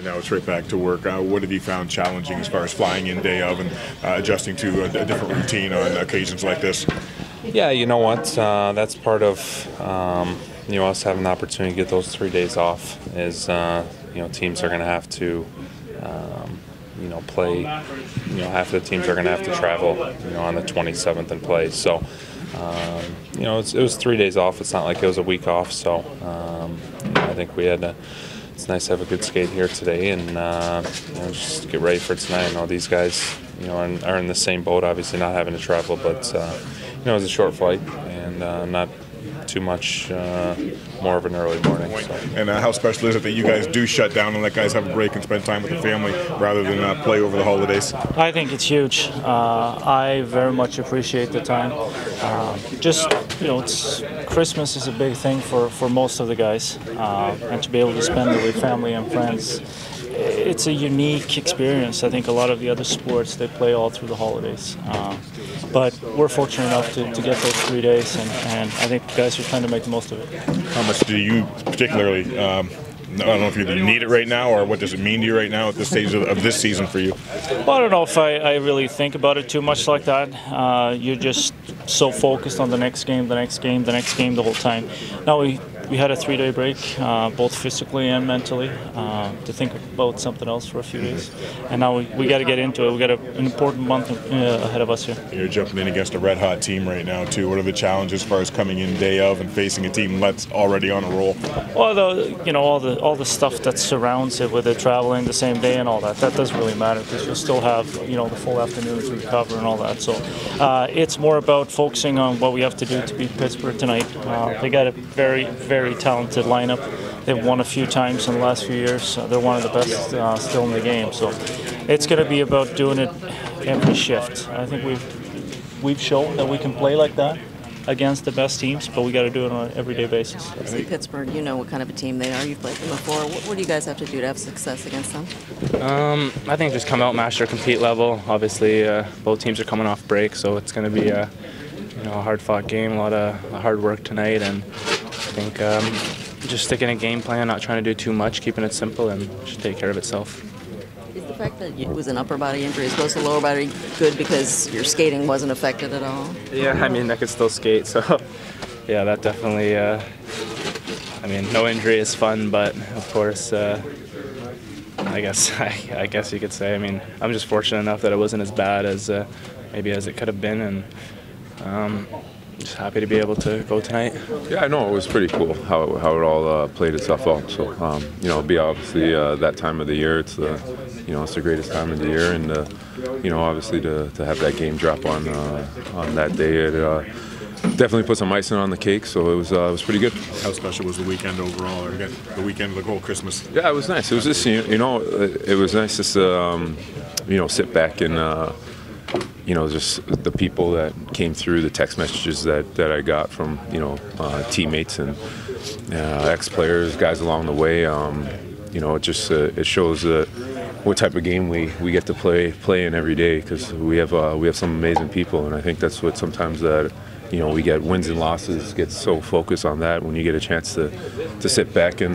And now it's right back to work. What have you found challenging as far as flying in day of and adjusting to a different routine on occasions like this? Yeah, you know what? That's part of us having the opportunity to get those 3 days off. Is teams are going to have to play. Half of the teams are going to have to travel. On the 27th and play. So. It was 3 days off. It's not like it was a week off. So I think we had. It's nice to have a good skate here today and just get ready for tonight. I know these guys are in the same boat. Obviously not having to travel, but it was a short flight and not too much more of an early morning. So. And how special is it that you guys do shut down and let guys have a break and spend time with the family rather than play over the holidays? I think it's huge. I very much appreciate the time. It's Christmas is a big thing for most of the guys, and to be able to spend it with family and friends. It's a unique experience. I think a lot of the other sports, they play all through the holidays. But we're fortunate enough to get those 3 days, and I think the guys are trying to make the most of it. How much do you particularly, I don't know if you need it right now, or what does it mean to you right now at this stage of this season for you? Well, I don't know if I really think about it too much like that. You're just so focused on the next game the whole time. Now we had a 3-day break, both physically and mentally, to think about something else for a few days. And now we got to get into it. We got an important month ahead of us here. You're jumping in against a red-hot team right now, too. What are the challenges as far as coming in day of and facing a team that's already on a roll? Well, all the stuff that surrounds it, with it traveling the same day and all that doesn't really matter because you'll still have the full afternoon to recover and all that. So it's more about focusing on what we have to do to beat Pittsburgh tonight. They got a very, very talented lineup. They've won a few times in the last few years. They're one of the best still in the game. So it's going to be about doing it every shift. I think we've shown that we can play like that against the best teams, but we got to do it on an everyday basis. Obviously, Pittsburgh, you know what kind of a team they are. You've played them before. What do you guys have to do to have success against them? I think just come out, match their compete level. Obviously, both teams are coming off break, so it's going to be a hard-fought game, a lot of hard work tonight, and I think just sticking a game plan, not trying to do too much, keeping it simple, and just take care of itself. Is the fact that it was an upper body injury as opposed to lower body good because your skating wasn't affected at all? Yeah, I could still skate, so yeah, that definitely, no injury is fun, but of course, I guess you could say, I'm just fortunate enough that it wasn't as bad as maybe as it could have been, and just happy to be able to go tonight. Yeah, I know it was pretty cool how it all played itself out. So it'll be obviously that time of the year. It's the greatest time of the year, and obviously to have that game drop on that day, it definitely put some icing on the cake. So it was pretty good. How special was the weekend overall, or again, the weekend of the whole Christmas? Yeah, it was nice. It was just it was nice just to sit back and. Just the people that came through, the text messages that I got from, teammates and ex-players, guys along the way. It shows what type of game we get to play in every day, because we have some amazing people, and I think that's what sometimes that we get wins and losses, get so focused on that when you get a chance to sit back and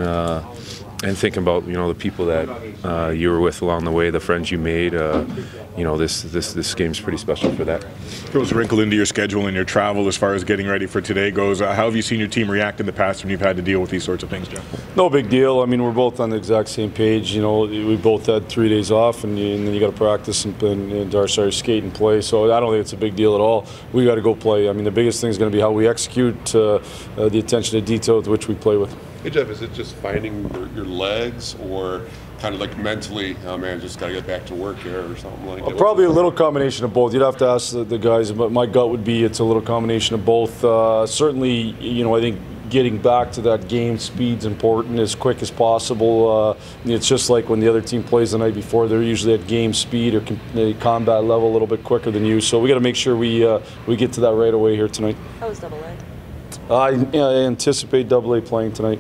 think about the people that you were with along the way, the friends you made. This game's pretty special for that. Throws a wrinkle into your schedule and your travel as far as getting ready for today goes. How have you seen your team react in the past when you've had to deal with these sorts of things, Jeff? No big deal. We're both on the exact same page. We both had 3 days off, and then you got to practice and skate and play. So I don't think it's a big deal at all. We got to go play. The biggest thing is going to be how we execute, the attention to detail with which we play with. Hey Jeff, is it just finding your legs, or kind of like mentally, oh man, just got to get back to work here or something like that? Probably a little combination of both. You'd have to ask the guys, but my gut would be it's a little combination of both. Certainly, I think getting back to that game speed's important as quick as possible. It's just like when the other team plays the night before, they're usually at game speed or combat level a little bit quicker than you. So we got to make sure we get to that right away here tonight. How was Double-A? I anticipate Double-A playing tonight.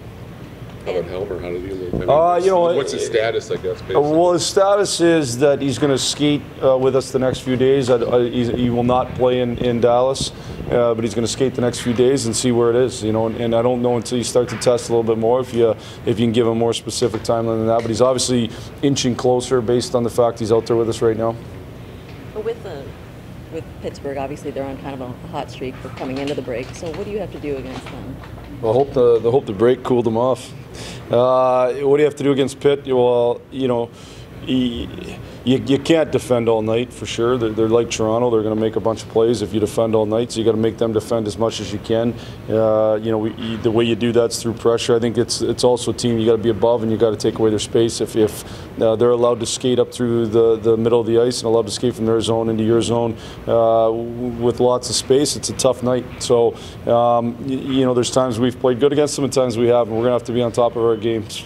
How about Helmer? How did he look? What's his status, I guess, basically? Well, his status is that he's going to skate with us the next few days. He will not play in Dallas. but he's going to skate the next few days and see where it is. And I don't know until you start to test a little bit more if you can give him more specific timeline than that. But he's obviously inching closer based on the fact he's out there with us right now. But with Pittsburgh, obviously they're on kind of a hot streak for coming into the break. So what do you have to do against them? Well, I hope the break cooled them off. What do you have to do against Pitt? Well, you can't defend all night for sure. They're like Toronto. They're going to make a bunch of plays if you defend all night. So you got to make them defend as much as you can. The way you do that's through pressure. I think it's also a team you got to be above and you got to take away their space. If they're allowed to skate up through the middle of the ice and allowed to skate from their zone into your zone with lots of space, it's a tough night. So there's times we've played good against them and times we haven't. We're going to have to be on top of our games.